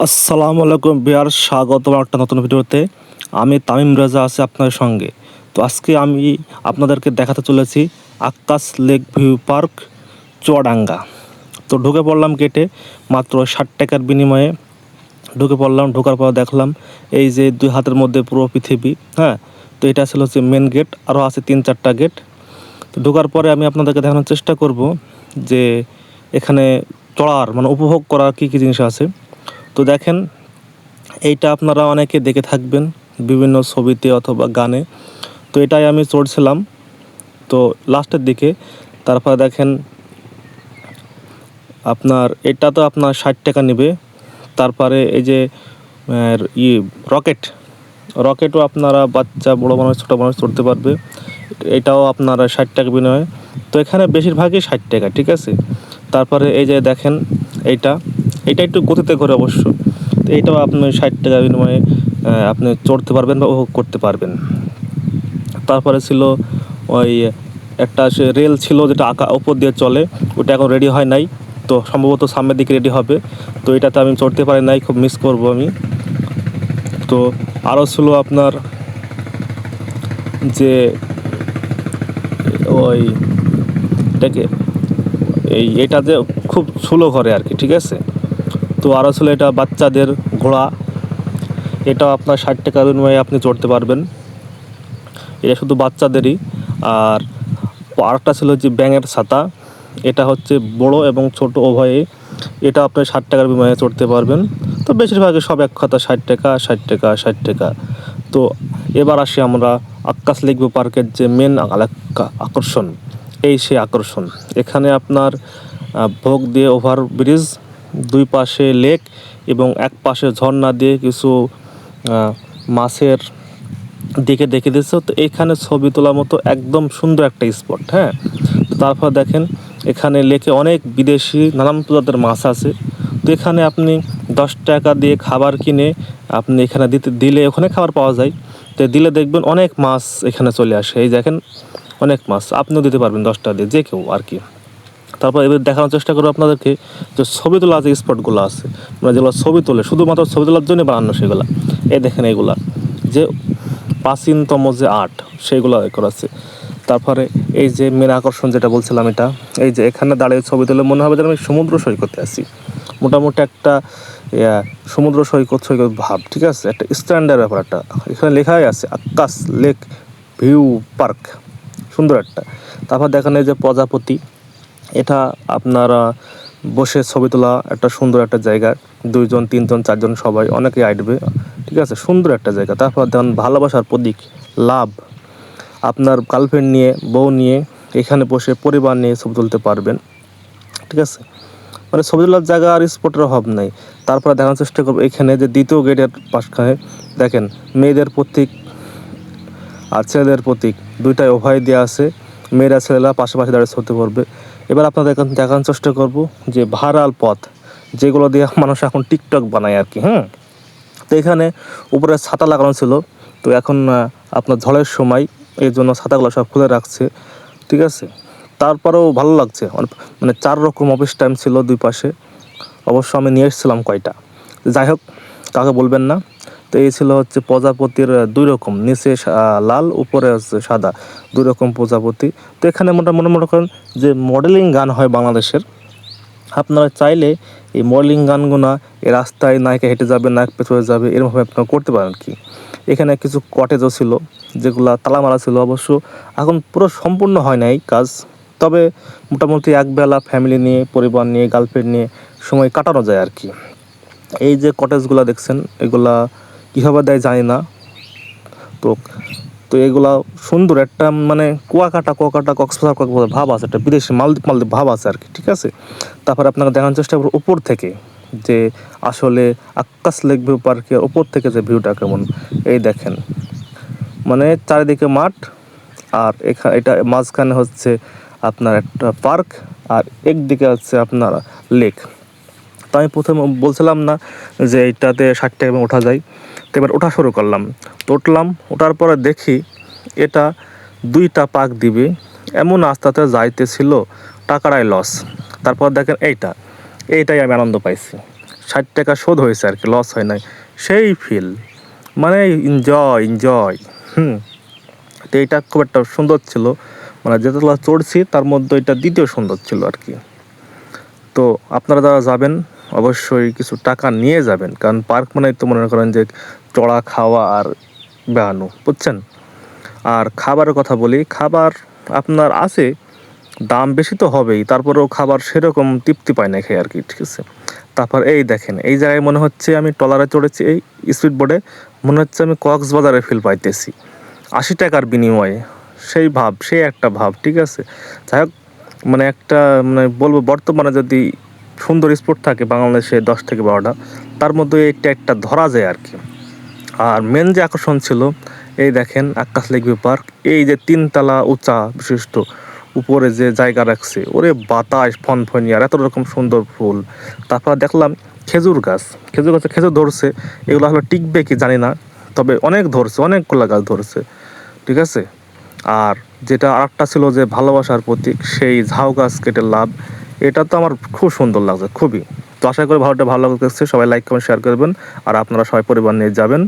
আসসালামু আলাইকুম বিয়ার, স্বাগতম একটা নতুন ভিডিওতে। আমি তামিম রেজা আছি আপনার সঙ্গে। তো আজকে আমি আপনাদেরকে দেখাতে চলেছি Akkas lake view park, Chuadanga. তো ঢুকে পড়লাম গেটে, মাত্র 60 টাকার বিনিময়ে ঢুকে পড়লাম। ঢোকার পর দেখলাম এই যে দুই হাতের মধ্যে পুরো পৃথিবী। হ্যাঁ, তো এটা ছিল হচ্ছে মেন গেট, আরও আছে 3-4টা গেট। তো ঢোকার পরে আমি আপনাদেরকে দেখানোর চেষ্টা করব যে এখানে চড়ার মানে উপভোগ করার কী কী জিনিস আছে। তো দেখেন, এইটা আপনারা অনেকে দেখে থাকবেন বিভিন্ন ছবিতে অথবা গানে। তো এটাই আমি চড়ছিলাম তো লাস্টের দিকে। তারপর দেখেন আপনার এটা তো আপনার 60 টাকা নেবে। তারপরে এই যে রকেট, রকেটও আপনারা বাচ্চা বড় মানুষ ছোটো মানুষ চড়তে পারবে। এটাও আপনারা 60 টাকা বিনিময়ে। তো এখানে বেশিরভাগই 60 টাকা, ঠিক আছে। তারপরে এই যে দেখেন এইটা, এটা একটু গতিতে ঘোরে অবশ্য। তো এইটাও আপনি 60 টাকা বিনিময়ে আপনি চড়তে পারবেন বা উপভোগ করতে পারবেন। তারপরে ছিল ওই একটা সে রেল ছিল যেটা উপর দিয়ে চলে, ওটা এখন রেডি হয় নাই। তো সম্ভবত সামনের দিকে রেডি হবে। তো এটাতে আমি চড়তে পারি নাই, খুব মিস করব আমি। তো আরও ছিল আপনার যে ওই এটাকে এটাতে খুব স্লো ঘরে আর কি, ঠিক আছে। তো আরও ছিল এটা বাচ্চাদের ঘোড়া, এটাও আপনার 60 টাকার বিনিময়ে আপনি চড়তে পারবেন। এটা শুধু বাচ্চাদেরই। আর আরেকটা ছিল যে ব্যাঙের ছাতা, এটা হচ্ছে বড় এবং ছোট উভয়ে। এটা আপনি 60 টাকার বিনিময়ে চড়তে পারবেন। তো বেশিরভাগই সব এক কথা 60 টাকা 60 টাকা 60 টাকা। তো এবার আসি আমরা আক্কাস লেক ভিউ পার্কের যে মেন আকর্ষণ, এই সেই আকর্ষণ। এখানে আপনার ভোগ দিয়ে ওভার ব্রিজ, দুই পাশে লেক এবং এক পাশে ঝর্ণা দিয়ে কিছু মাছের দিকে দেখে দিচ্ছে। তো এইখানে ছবি তোলার মতো একদম সুন্দর একটা স্পট। হ্যাঁ, তো তারপর দেখেন এখানে লেকে অনেক বিদেশি নানান প্রজাতির মাছ আছে। তো এখানে আপনি 10 টাকা দিয়ে খাবার কিনে আপনি এখানে দিলে ওখানে খাবার পাওয়া যায়। তো দিলে দেখবেন অনেক মাছ এখানে চলে আসে। এই দেখেন অনেক মাছ আপনিও দিতে পারবেন 10 টাকা দিয়ে, যে কেউ আর কি। তারপর এবার দেখানোর চেষ্টা করবো আপনাদেরকে যে ছবি তোলা যে স্পটগুলো আছে, মানে যেগুলো ছবি তোলে শুধুমাত্র ছবি তোলার জন্য বানানো সেগুলো। এই দেখেন এইগুলা যে প্রাচীনতম যে আর্ট, সেইগুলো করা আছে। তারপরে এই যে মেন আকর্ষণ যেটা বলছিলাম, এটা এই যে এখানে দাঁড়িয়ে ছবি তুলে মনে হবে যেন আমি সমুদ্র সৈকতে আছি। মোটামুটি একটা সমুদ্র সৈকত সৈকত ভাব, ঠিক আছে। একটা স্ট্যান্ডার্ড ব্যাপার একটা। এখানে লেখাই আছে আক্কাস লেক ভিউ পার্ক, সুন্দর একটা। তারপর দেখেন এই যে প্রজাপতি, এটা আপনারা বসে ছবি তোলা একটা সুন্দর একটা জায়গা। 2জন 3জন 4জন সবাই অনেকেই আসবে, ঠিক আছে, সুন্দর একটা জায়গা। তারপর দেখুন ভালোবাসার প্রতীক লাভ, আপনার গার্লফ্রেন্ড নিয়ে বউ নিয়ে এখানে বসে পরিবার নিয়ে ছবি তুলতে পারবেন, ঠিক আছে। মানে ছবি তোলার জায়গা আর স্পটের অভাব নাই। তারপরে দেখানোর চেষ্টা করবো এখানে যে দ্বিতীয় গেটের পাশখানে দেখেন মেয়েদের প্রতীক আর ছেলেদের প্রতীক দুইটাই উভয় দেওয়া আছে। মেয়েরা ছেলেরা পাশাপাশি দাঁড়িয়ে ছবি পড়বে। এবার আপনাদের দেখানোর চেষ্টা করব যে ভাইরাল পথ যেগুলো দিয়ে মানুষ এখন টিকটক বানায় আর কি। তো এখানে উপরে ছাতা লাগানো ছিল। তো এখন আপনার ঝড়ের সময় এই জন্য ছাতাগুলো সব খুলে রাখছে, ঠিক আছে। তারপরেও ভালো লাগছে, মানে 4 রকম অফিস টাইম ছিল দুই পাশে। অবশ্য আমি নিয়ে এসেছিলাম কয়টা, যাই হোক কাউকে বলবেন না। তো এই ছিল হচ্ছে প্রজাপতির 2 রকম, নিচে লাল উপরে হচ্ছে সাদা, 2 রকম প্রজাপতি। তো এখানে মনে করেন যে মডেলিং গান হয় বাংলাদেশের। আপনারা চাইলে এই মডেলিং গানগুলো এই রাস্তায় নায়িকা হেঁটে যাবে, নায়ক পেছনে যাবে, এরকমভাবে আপনারা করতে পারেন কি। এখানে কিছু কটেজও ছিল যেগুলো তালামারা ছিল। অবশ্য এখন পুরো সম্পূর্ণ হয় নাই কাজ, তবে মোটামুটি একবেলা ফ্যামিলি নিয়ে পরিবার নিয়ে গার্লফ্রেন্ড নিয়ে সময় কাটানো যায় আর কি। এই যে কটেজগুলো দেখছেন এগুলা কীভাবে দেয় জানি না। তো তো এগুলা সুন্দর একটা, মানে কুয়াকাটা কক্সবাজার ভাব আছে, একটা বিদেশি মালদ্বীপ ভাব আছে আর কি, ঠিক আছে। তারপরে আপনাকে দেখানোর চেষ্টা করবো উপর থেকে যে আসলে আক্কাস লেক ভিউ পার্কের উপর থেকে যে ভিউটা কেমন। এই দেখেন মানে চারিদিকে মাঠ, আর এটা মাঝখানে হচ্ছে আপনার একটা পার্ক, আর একদিকে হচ্ছে আপনার লেক। তো আমি প্রথমে বলছিলাম না যে এইটাতে 60 টাকা ওঠা যায়। তো এবার ওঠা শুরু করলাম। তো ওঠার পরে দেখি এটা 2টা পাক দিবে এমন আস্তে যাইতেছিল, টাকাটাই লস। তারপর দেখেন এইটাই আমি আনন্দ পাইছি। 60 টাকা শোধ হয়েছে আর কি, লস হয় নাই, সেই ফিল, মানে এনজয় এনজয়। তো এইটা খুব একটা সুন্দর ছিল, মানে যেতলা চড়ছি তার মধ্যে এটা দ্বিতীয় সুন্দর ছিল আর কি। তো আপনারা যারা যাবেন অবশ্যই কিছু টাকা নিয়ে যাবেন, কারণ পার্ক মানে তো মনে করেন যে চড়া, খাওয়া আর বেড়ানো, বুঝছেন। আর খাবারের কথা বলি, খাবার আপনার আছে, দাম বেশি তো হবেই, তারপরেও খাবার সেরকম তৃপ্তি পায় না খেয়ে আর কি, ঠিক আছে। তারপর এই দেখেন, এই জায়গায় মনে হচ্ছে আমি ট্রলারে চড়েছি, এই স্পিড বোটে মনে হচ্ছে আমি কক্সবাজারে ফিল পাইতেছি 80 টাকার বিনিময়ে। সেই ভাব, সেই একটা ভাব, ঠিক আছে। যাই হোক, মানে একটা, মানে বলবো বর্তমানে যদি সুন্দর স্পট থাকে বাংলাদেশে 10 থেকে 12টা, তার মধ্যে একটা একটা ধরা যায় আর কি। আর মেন যে আকর্ষণ ছিল, এই দেখেন আকাশ লেক ভিউ পার্ক, এই যে 3 তলা উঁচা বিশিষ্ট, উপরে যে জায়গা রাখছে, ওরে বাতাস ফনফনি আর এত রকম সুন্দর ফুল। তারপর দেখলাম খেজুর গাছ, খেজুর গাছে খেজুর ধরছে, এগুলো হলো টিকবে কি জানি না, তবে অনেক ধরছে, অনেকগুলো গাছ ধরছে, ঠিক আছে। আর যেটা আরেকটা ছিল যে ভালোবাসার প্রতীক, সেই ঝাউ গাছ কেটে লাভ, এটা তো আমার খুব সুন্দর লাগছে খুবই। তো আশা করি ভালো লাগতেছে, সবাই লাইক কমেন্ট শেয়ার করবেন, আর আপনারা সবাই পরিবার নিয়ে যাবেন।